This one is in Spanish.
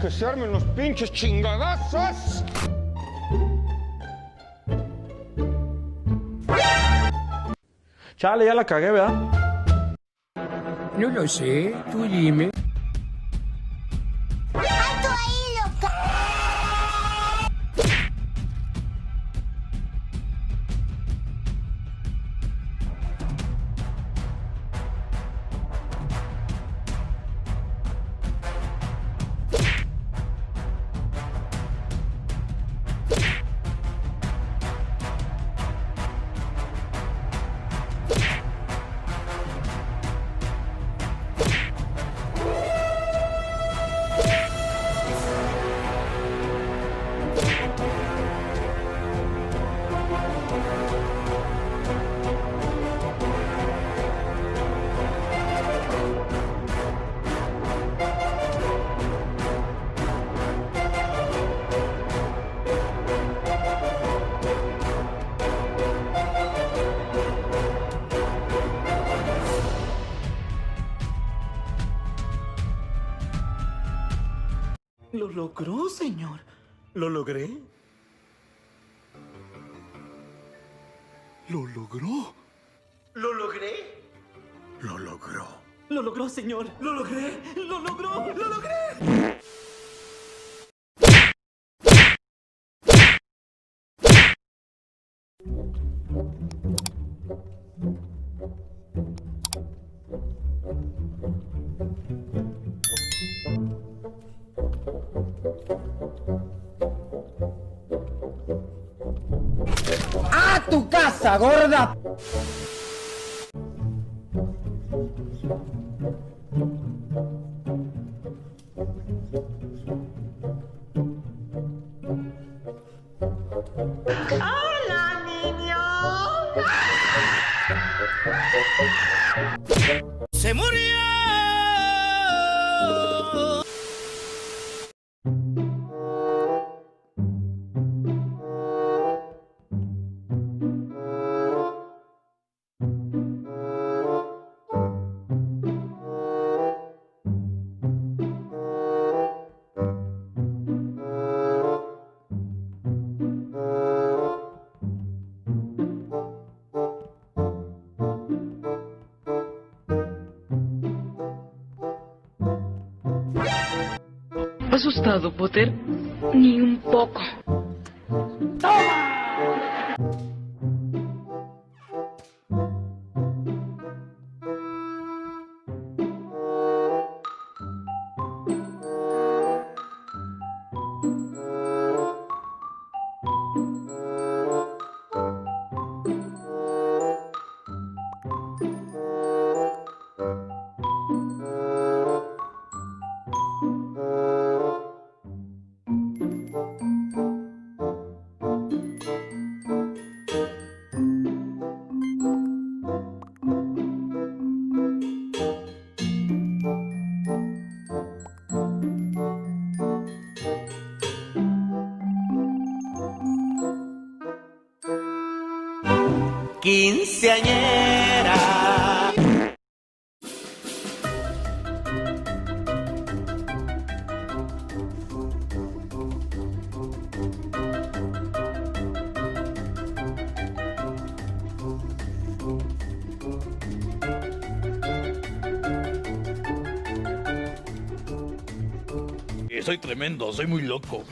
Que se armen los pinches chingadazos. Chale, ya la cagué, ¿verdad? No lo sé, tú dime. ¡Alto ahí, loca! Lo logró, señor. ¿Lo logré? ¿Lo logró? ¿Lo logré? Lo logró. Lo logró, señor. Lo logré. Lo logró. Lo logré. ¡A tu casa, gorda! ¡Hola, niño! ¡Se murió! ¿Asustado, Potter? Ni un poco. Quinceañera. Soy tremendo, soy muy loco.